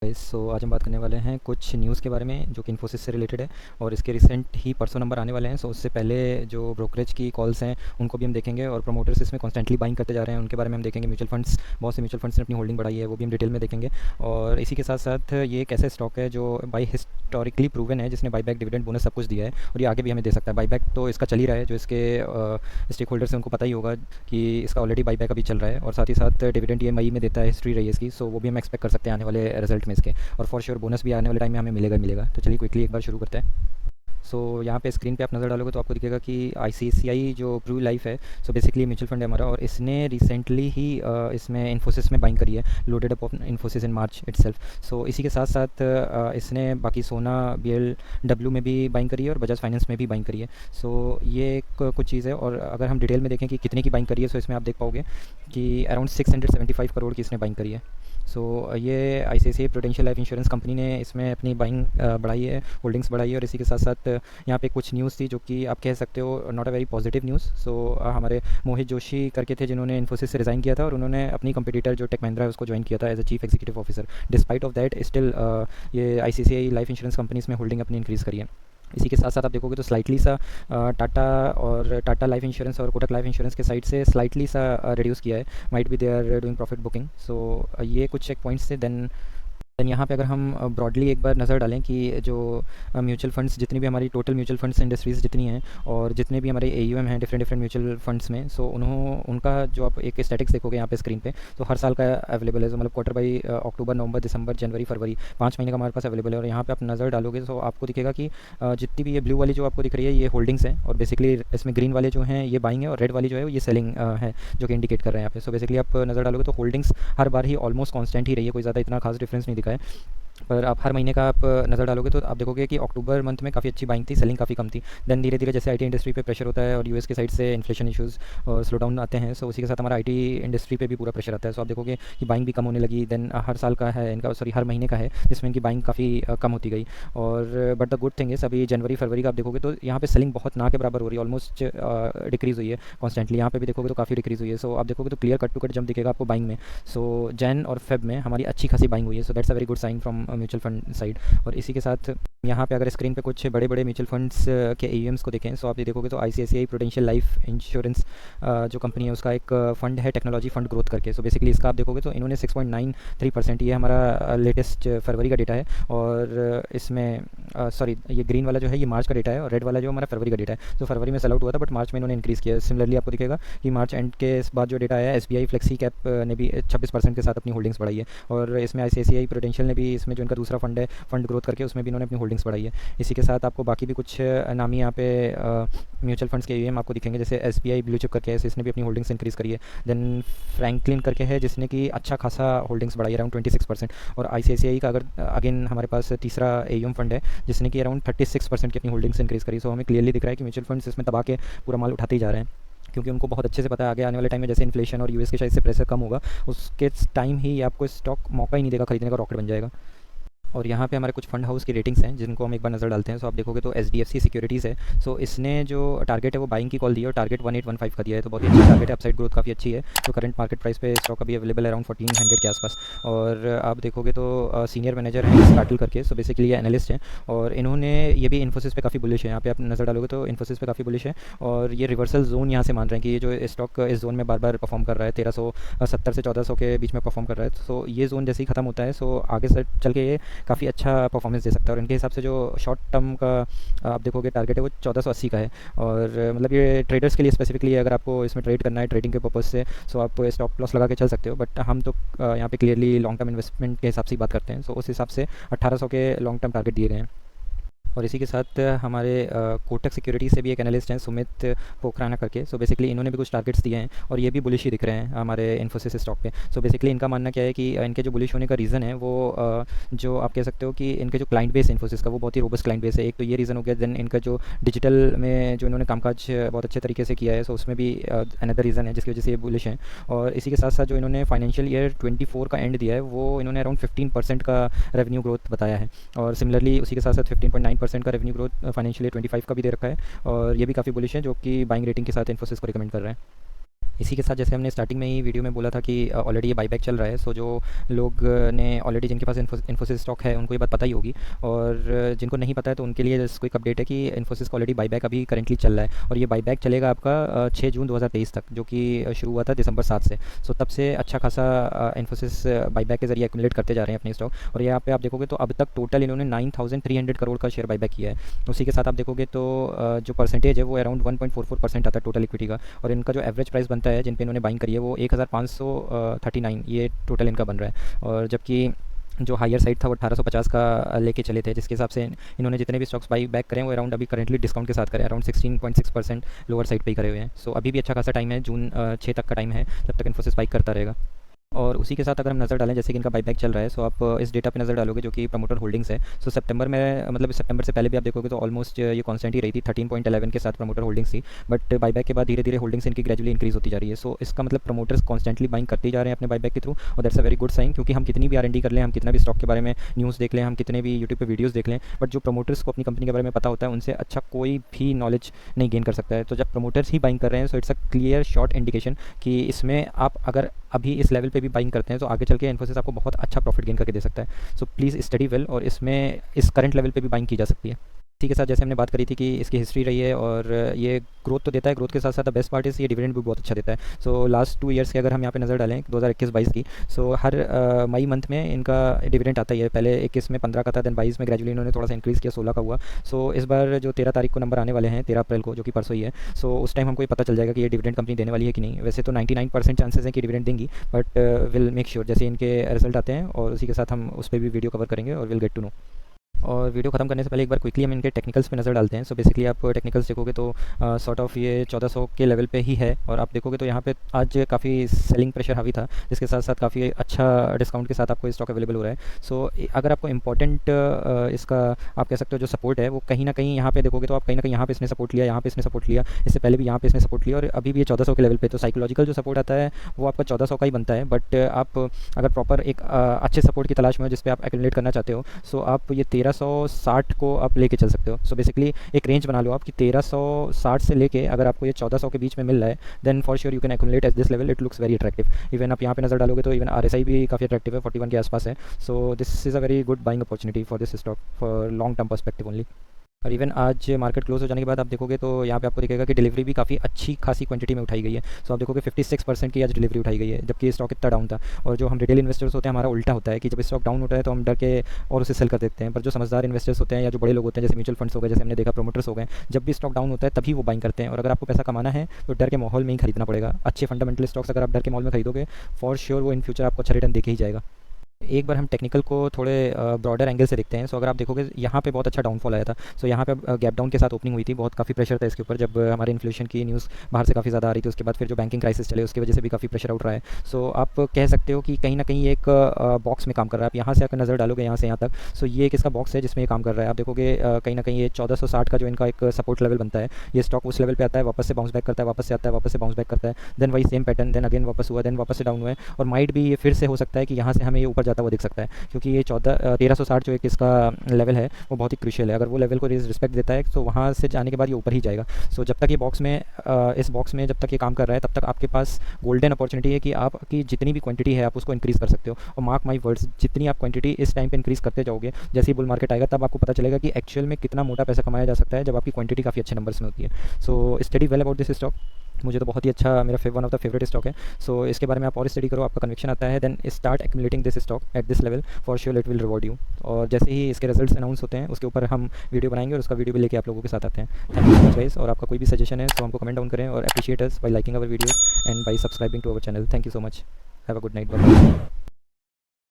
सो आज हम बात करने वाले हैं कुछ न्यूज़ के बारे में जो कि इन्फोसिस से रिलेटेड है और इसके रिसेंट ही परसों नंबर आने वाले हैं। सो उससे पहले जो ब्रोकरेज की कॉल्स हैं उनको भी हम देखेंगे और प्रमोटर्स इसमें कॉन्स्टेंटली बाइंग करते जा रहे हैं उनके बारे में हम देखेंगे। म्यूचुअल फंड्स, बहुत से म्यूचुअल फंड्स ने अपनी होल्डिंग बढ़ाई है, वो भी हम डिटेल में देखेंगे। और इसी के साथ साथ ये एक ऐसा स्टॉक है जो बाई हिस्टोरिकली प्रूवन है, जिसने बाईबैक, डिविडेंड, बोनस सब कुछ दिया है और ये आगे भी हमें दे सकता है। बाईबैक तो इसका चल ही रहा है, जो इसके स्टेक होल्डर्स हैं उनको पता ही होगा कि इसका ऑलरेडी बाईबैक अभी चल रहा है और साथ ही साथ डिविडेंड ये मई में देता है, हिस्ट्री रही है इसकी। सो वो भी हम एक्सपेक्ट कर सकते हैं आने वाले रिजल्ट में इसके, और फॉर श्योर बोनस भी आने वाले टाइम में हमें मिलेगा। तो चलिए क्विकली एक बार शुरू करते हैं। सो यहाँ पे स्क्रीन पे आप नज़र डालोगे तो आपको दिखेगा कि आईसीआईसीआई जो प्रू लाइफ है, सो बेसिकली म्यूचुअल फंड है हमारा, और इसने रिसेंटली ही इसमें इन्फोसिस में बाइंग करी है, loaded up on Infosys in March itself. So इसी के साथ साथ इसने बाकी सोना, बीएलडब्ल्यू में भी बाइंग करी है और बजाज फाइनेंस में भी बाइंग करी है। सो ये एक कुछ चीज़ है, और अगर हम डिटेल में देखें कि कितने की बाइंग करी है, सो इसमें आप देख पाओगे कि अराउंड 675 करोड़ की इसने बाइंग करी है। सो ये ICICI prudential life insurance company ने इसमें अपनी बाइंग बढ़ाई है, होल्डिंग्स बढ़ाई है। और इसी के साथ साथ यहाँ पे कुछ न्यूज़ थी जो कि आप कह सकते हो not a very positive news. So हमारे मोहित जोशी करके थे जिन्होंने इन्फोसिस से रिज़ाइन किया था और उन्होंने अपनी कंपटीटर जो टेक महिंद्रा है उसको ज्वाइन किया था as a chief executive officer. Despite of that still ये आईसीआईसीआई लाइफ इंश्योरेंस कंपनी इसमें होल्डिंग अपनी इंक्रीज़ करी है। इसी के साथ साथ आप देखोगे तो स्लाइटली सा टाटा और टाटा लाइफ इंश्योरेंस और कोटक लाइफ इंश्योरेंस के साइड से स्लाइटली सा रिड्यूस किया है, might be they are doing profit booking. So ये कुछ चेक पॉइंट्स थे। देन यहाँ पे अगर हम ब्रॉडली एक बार नज़र डालें कि जो म्यूचुअल फंड्स, जितनी भी हमारी टोटल म्यूचुअल फंड्स इंडस्ट्रीज़ जितनी हैं और जितने भी हमारे एयूएम हैं डिफरेंट डिफरेंट म्यूचुअल फंड्स में, सो उनका जो आप एक स्टैटिक्स देखोगे यहाँ पे स्क्रीन पे, तो हर साल का अवेलेबल है। तो मतलब क्वार्टर बाई अक्टूबर, नवंबर, दिसंबर, जनवरी, फरवरी, 5 महीने का हमारे पास अवेलेबल है। और यहाँ पे आप नज़र डालोगे तो आपको दिखेगा कि जितनी भी ये ब्लू वाली जो आपको दिख रही है ये होल्डिंग्स हैं, और बेसिकली इसमें ग्रीन वाले जो हैं ये बाइंग है और रेड वाली जो है ये सेलिंग है, जो कि इंडिकेट कर रहे हैं यहाँ पे। सो बेसिकली आप नज़र डालोगे तो होल्डिंग्स हर बार ही ऑलमोस्ट कॉन्स्टेंट ही रही है, कोई ज़्यादा इतना खास डिफरेंस नहीं दिखा है। पर आप हर महीने का आप नज़र डालोगे तो आप देखोगे कि अक्टूबर मंथ में काफ़ी अच्छी बाइंग थी, सेलिंग काफ़ी कम थी। देन धीरे धीरे जैसे आईटी इंडस्ट्री पे प्रेशर होता है और यूएस की साइड से इन्फ्लेशन इश्यूज़ और स्लो डाउन आते हैं, सो उसी के साथ हमारा आईटी इंडस्ट्री पे भी पूरा प्रेशर आता है। सो आप देखोगे कि बाइंग भी कम होने लगी। देन हर साल का है इनका, सॉरी हर महीने का है, जिसमें इनकी बाइंग काफ़ी कम होती गई। और बट द गुड थिंग इस अभी जनवरी फरवरी का आप देखोगे तो यहाँ पे सेलिंग बहुत ना के बराबर हो रही है, ऑलमोस्ट डिक्रीज़ हुई है कॉन्स्टेंटली। यहाँ पे भी देखोगे तो काफ़ी डिक्रीज़ हुई है। सो आप देखोगे तो clear cut to cut jump दिखेगा आपको बाइंग में। सो जैन और फेब में हमारी अच्छी खासी बाइंग हुई है। So that's a very good sign from mutual fund side. और इसी के साथ यहाँ पे अगर स्क्रीन पे कुछ बड़े बड़े म्यूचुअल फंड्स के एयूएम्स को देखें, सो आप ये देखोगे तो आईसीआईसीआई प्रूडेंशियल लाइफ इंश्योरेंस जो कंपनी है उसका एक फ़ंड है टेक्नोलॉजी फंड ग्रोथ करके। सो बेसिकली इसका आप देखोगे तो इन्होंने 6.93%, ये हमारा लेटेस्ट फरवरी का डेटा है। और इसमें सॉरी ये ग्रीन वाला जो है ये मार्च का डेटा है और रेड वाला जो हमारा फरवरी का डेटा है। तो फरवरी में सेल आउट हुआ था बट मार्च में इन्होंने इंक्रीज़ किया। सिमिलरली आपको दिखेगा कि मार्च एंड के बाद जो डेटा आया है, एसबीआई फ्लेक्सी कैप ने भी 26% के साथ अपनी होल्डिंग्स बढ़ाई है। और इसमें आईसीआईसीआई प्रूडेंशियल ने भी, इसमें जो इनका दूसरा फंड है फंड ग्रोथ करके, उसमें भी इन्होंने अपनी होल्डिंग्स बढ़ाई है। इसी के साथ आपको बाकी भी कुछ नामी यहाँ पे म्यूचुअल फंड्स के यूएम आपको दिखेंगे, जैसे एसबीआई ब्लू चिप करके है, इसने भी अपनी होल्डिंग्स इंक्रीज़ करी है। देन फ्रैंकलिन करके है जिसने कि अच्छा खासा होल्डिंग्स बढ़ाई है, अराउंड 26%। और आईसीआईसीआई का अगर अगेन हमारे पास तीसरा एयूएम फंड है जिसने कि अराउंड 36% की अपनी होल्डिंग्स इंक्रीज़ करी। सो हमें क्लियरली दिख रहा है कि म्यूचुअल फंड्स इसमें दबा के पूरा माल उठाते ही जा रहे हैं, क्योंकि उनको बहुत अच्छे से पता है आगे आने वाले टाइम में जैसे इन्फ्लेशन और यूएस के शायद से प्रेशर कम होगा, उसके टाइम ही आपको स्टॉक मौका ही नहीं देगा खरीदने का, रॉकेट बन जाएगा। और यहाँ पे हमारे कुछ फंड हाउस की रेटिंग्स हैं जिनको हम एक बार नज़र डालते हैं। सो आप देखोगे तो एचडीएफसी सिक्योरिटीज़ है, सो इसने जो टारगेट है वो बाइंग की कॉल दी है और टारगेट 1815 का दिया है, तो बहुत ही अच्छा टारगेट है, अपसाइड ग्रोथ काफ़ी अच्छी है। तो करंट मार्केट प्राइस पे स्टॉक अभी अवेलेबल है अराउंड 1400 के आसपास। और आप देखोगे तो सीनियर मैनेजर हैं इस पाटिल करके, सो बेसिकली ये एनालिस्ट हैं और इन्होंने ये भी इन्फोसिस पे काफ़ी बुलिश है। यहाँ पे आप नज़र डालोगे तो इन्फोसिस पे काफ़ी बुलिश है और ये रिवर्सल जोन यहाँ से मान रहे हैं कि ये जो स्टॉक इस जोन में बार बार परफॉर्म कर रहा है, 1370 से 1400 के बीच में परफॉर्म कर रहा है। सो ये जोन जैसे ही खत्म होता है, सो आगे से चल के ये काफ़ी अच्छा परफॉर्मेंस दे सकता है। और इनके हिसाब से जो शॉर्ट टर्म का आप देखोगे टारगेट है वो 1480 का है। और मतलब ये ट्रेडर्स के लिए स्पेसिफिकली अगर आपको इसमें ट्रेड करना है ट्रेडिंग के पर्पज़ से, सो आप स्टॉप लॉस लगा के चल सकते हो। बट हम तो यहाँ पे क्लियरली लॉन्ग टर्म इन्वेस्टमेंट के हिसाब से ही बात करते हैं। सो उस हिसाब से 1800 के लॉन्ग टर्म टारगेट दिए गए हैं। और इसी के साथ हमारे कोटक सिक्योरिटी से भी एक एनालिस्ट हैं सुमित पोखराना करके, सो बेसिकली इन्होंने भी कुछ टारगेट्स दिए हैं और ये भी बुलिश ही दिख रहे हैं हमारे इन्फोसिस स्टॉक पे। सो बेसिकली इनका मानना क्या है कि इनके जो बुलिश होने का रीज़न है वो जो आप कह सकते हो कि इनके जो क्लाइंट बेस इन्फोसिस का वो बहुत ही रोबस्ट क्लाइंट बेस है, एक तो ये रीज़न हो गया। देन इनका जो डिजिटल में जो इन्होंने कामकाज बहुत अच्छे तरीके से किया है, सो उसमें भी अनदर रीज़न है जिसकी वजह से ये बुलिश हैं। और इसी के साथ साथ जो इन्होंने फाइनेंशियल ईयर 24 का एंड दिया है वो इन्होंने अराउंड 15% का रेवेन्यू ग्रोथ बताया है। और सिमिलरली उसी के साथ साथ 15.9% का रेवेन्यू ग्रोथ फाइनेंशियल ईयर 25 का भी दे रखा है और ये भी काफ़ी बुलिश है, जो कि बाइंग रेटिंग के साथ इन्फोसिस को रिकमेंड कर रहे हैं। इसी के साथ जैसे हमने स्टार्टिंग में ही वीडियो में बोला था कि ऑलरेडी ये बाईबैक चल रहा है, सो जो लोग ने ऑलरेडी जिनके पास इन्फोसिस स्टॉक है उनको ये बात पता ही होगी, और जिनको नहीं पता है तो उनके लिए जस्ट क्विक अपडेट है कि इन्फोसिस का ऑलरेडी बाईबैक अभी करंटली चल रहा है, और ये बाईबैक चलेगा आपका 6 जून 2023 तक, जो कि शुरू हुआ था दिसंबर 7 से। सो तब से अच्छा खासा इन्फोसिस बाईबैक के जरिए एक्यूमुलेट करते जा रहे हैं अपने स्टॉक, और यहाँ पे आप देखोगे तो अब तक टोटल इन्होंने 9300 करोड़ का शेयर बाईबैक किया है। उसी के साथ आप देखोगे तो जो परसेंटेज है वो अराउंड 1.44% आता है टोटल इक्विटी का, और इनका जो एवरेज प्राइस बनता है जिन पे इन्होंने बाइंग करी है वो 1539 ये टोटल इनका बन रहा है, और जबकि जो हायर साइड था वो 1850 का लेके चले थे, जिसके हिसाब से इन्होंने जितने भी स्टॉक्स बाई बैक करें वो अराउंड अभी करेंटली डिस्काउंट के साथ करें, अराउंड 16.6% लोअर साइड पे ही करे हुए हैं। सो अभी भी अच्छा खासा टाइम है, जून 6 तक का टाइम है जब तक इन्फोसिस बाइक करता रहेगा। और उसी के साथ अगर हम नज़र डालें जैसे कि इनका बाईबैक चल रहा है, सो आप इस डेटा पे नज़र डालोगे जो कि प्रमोटर होल्डिंग्स है। सो सितंबर में मतलब सितंबर से पहले भी आप देखोगे तो ऑलमोस्ट ये कांस्टेंट ही रही थी, 13.11 के साथ प्रमोटर होल्डिंग्स थी, बट बाईबैक के बाद धीरे धीरे होल्डिंग्स इनकी ग्रेजुअली इंक्रीज होती जा रही है। सो इसका मतलब प्रमोटर्स कॉन्स्टेंटली बाइंग करते ही जा रहे हैं अपने बाईबैक के थ्रू, और that's a very good sign, क्योंकि हम कितनी भी R&D कर लें, हम कितना भी स्टॉक के बारे में न्यूज़ देख लें, हम कितने भी यूट्यूब पर वीडियोज़ देख लें, बट जो प्रमोटर्स को अपनी कंपनी के बारे में पता होता है उनसे अच्छा कोई भी नॉलेज नहीं गेन कर सकता है। तो जब प्रमोटर्स ही बाइंग कर रहे हैं so it's a clear short indication कि इसमें आप अगर अभी इस लेवल पे भी बाइंग करते हैं तो आगे चल के इन्फोसिस आपको बहुत अच्छा प्रॉफिट गेन करके दे सकता है। सो प्लीज़ स्टडी वेल, और इसमें इस करंट लेवल पे भी बाइंग की जा सकती है। इसी के साथ जैसे हमने बात करी थी कि इसकी हिस्ट्री रही है और ये ग्रोथ तो देता है, ग्रोथ के साथ साथ द बेस्ट पार्ट इस ये डिविडेंड भी बहुत अच्छा देता है। सो लास्ट 2 ईयर्स के अगर हम यहाँ पे नज़र डालें 2021-22 की, सो हर मई मंथ में इनका डिविडेंड आता ही है। पहले 21 में 15 का था, देन 22 में ग्रेजुअली इन्होंने थोड़ा सा इंक्रीज़ किया, 16 का हुआ। सो इस बार जो 13 तारीख को नंबर आने वाले हैं, 13 अप्रैल को, जो कि परसों ही है, सो उस टाइम हमको ये पता चल जाएगा कि ये डिविडेंड कंपनी देने वाली है कि नहीं। वैसे तो 99% चांसेस हैं कि डिविडेंड देंगी, बट विल मेक श्योर जैसे इनके रिजल्ट आते हैं, और उसी के साथ हम उस पर भी वीडियो कवर करेंगे और विल गेट टू नो। और वीडियो खत्म करने से पहले एक बार क्विकली हम इनके टेक्निकल्स पे नज़र डालते हैं। सो बेसिकली आप टेक्निकल्स देखोगे तो सॉर्ट ऑफ ये 1400 के लेवल पे ही है, और आप देखोगे तो यहाँ पे आज काफ़ी सेलिंग प्रेशर हावी था, जिसके साथ साथ काफ़ी अच्छा डिस्काउंट के साथ आपको स्टॉक अवेलेबल हो रहा है। सो अगर आपको इंपॉर्टेंट इसका आप कह सकते हो जो सपोर्ट है वो कहीं ना कहीं यहाँ पे देखोगे तो आप कहीं ना कहीं यहाँ पे इसने सपोर्ट लिया, यहाँ पे इसने सपोर्ट लिया, इससे पहले भी यहाँ पे इसने सपोर्ट लिया, और अभी भी ये 1400 के लेवल पे। तो साइकोलॉजिकल जो सपोर्ट आता है वो आपका 1400 का ही बनता है, बट आप अगर प्रॉपर एक अच्छे सपोर्ट की तलाश में हो जिस पे आप एक्यूमुलेट करना चाहते हो, सो आप ये 1360 को आप लेके चल सकते हो। सो बेसिकली एक रेंज बना लो आप कि 1360 से लेके अगर आपको ये 1400 के बीच में मिल रहा है, then for sure you can accumulate at this level, it looks very attractive. Even आप यहाँ पे नज़र डालोगे तो इवन RSI भी काफ़ी अट्रैक्टिव है, 41 के आसपास है। So this is a very good buying opportunity for this stock for long term perspective only. और इवन आज मार्केट क्लोज हो जाने के बाद आप देखोगे तो यहाँ पे आपको दिखेगा कि डिलीवरी भी काफ़ी अच्छी खासी क्वांटिटी में उठाई गई है। सो आप देखोगे 56% की आज डिलीवरी उठाई गई है, जबकि ये स्टॉक इतना डाउन था। और जो हम रिटेल इन्वेस्टर्स होते हैं हमारा उल्टा होता है कि जब स्टॉक डाउन होता है तो हम डर के और उसे सेल कर देते हैं, पर जो समझदार इन्वेस्टर्स होते हैं या जो बड़े लोग होते हैं जैसे म्यूचुअल फंड्स हो गए, जैसे हमने देखा प्रोमोटर्स हो गए, जब भी स्टॉक डाउन होता है तभी वो बाइंग करते हैं। और अगर आपको पैसा कमाना है तो डर के माहौल में ही खरीदना पड़ेगा। अच्छे फंडामेंटल स्टॉक्स अगर आप डर के माहौल में खरीदोगे फॉर श्योर वो इन फ्यूचर आपको अच्छा रिटर्न देके ही जाएगा। एक बार हम टेक्निकल को थोड़े ब्रॉडर एंगल से देखते हैं। सो अगर आप देखोगे यहाँ पे बहुत अच्छा डाउनफॉल आया था। सो यहाँ पे गैप डाउन के साथ ओपनिंग हुई थी, बहुत काफ़ी प्रेशर था इसके ऊपर, जब हमारे इन्फ्लेशन की न्यूज़ बाहर से काफ़ी ज़्यादा आ रही थी। उसके बाद फिर जो बैंकिंग क्राइसिस चले उसकी वजह से भी काफ़ी प्रेशर उठ रहा है। सो आप कह सकते हो कि कहीं ना कहीं एक बॉक्स में काम कर रहा है। आप यहाँ से अगर नज़र डालोगे यहाँ से यहाँ तक, सो ये एक इसका बॉक्स है जिसमें ये काम कर रहा है। आप देखोगे कहीं ना कहीं ये 1460 का जो इनका एक सपोर्ट लेवल बनता है, ये स्टॉक उस लेवल पर आता है, वापस से बाउंस बैक करता है, वापस से आता है, वापस से बाउंस बैक करता है, देन वही सेम पैटर्न, देन अगेन वापस हुआ, देन वापस से डाउन हुआ है। और माइट भी ये फिर से हो सकता है कि यहाँ से हमें ये ऊपर जाता हुआ दिख सकता है, क्योंकि ये 1360 जो एक इसका लेवल है वो बहुत ही क्रूशियल है। अगर वो लेवल को रिस्पेक्ट देता है तो वहाँ से जाने के बाद ये ऊपर ही जाएगा। सो जब तक ये बॉक्स में इस बॉक्स में जब तक ये काम कर रहा है तब तक आपके पास गोल्डन अपॉर्चुनिटी है कि आपकी जितनी भी क्वांटिटी है आप उसको इंक्रीज़ कर सकते हो। और मार्क माई वर्ड्स, जितनी आप क्वांटिटी इस टाइम पे इंक्रीज़ करते जाओगे, जैसे ही बुल मार्केट आएगा तब आपको पता चलेगा कि एक्चुअल में कितना मोटा पैसा कमाया जा सकता है जब आपकी क्वांटिटी काफ़ी अच्छे नंबर्स में होती है। So study well about this stock, मुझे तो बहुत ही अच्छा, मेरा one of the favourite stock है। सो इसके बारे में आप और स्टडी करो, आपका कन्विक्शन आता है, then start accumulating this stock at this level, for sure it will reward you. और जैसे ही इसके रिजल्ट्स अनाउंस होते हैं उसके ऊपर हम वीडियो बनाएंगे और उसका वीडियो भी लेके आप लोगों के साथ आते हैं। Thank you so much guys. और आपका कोई भी सजेशन है तो हमको कमेंट डाउन करें, और appreciate us by liking our videos and by subscribing to our channel. Thank you so much, have a good night, bye.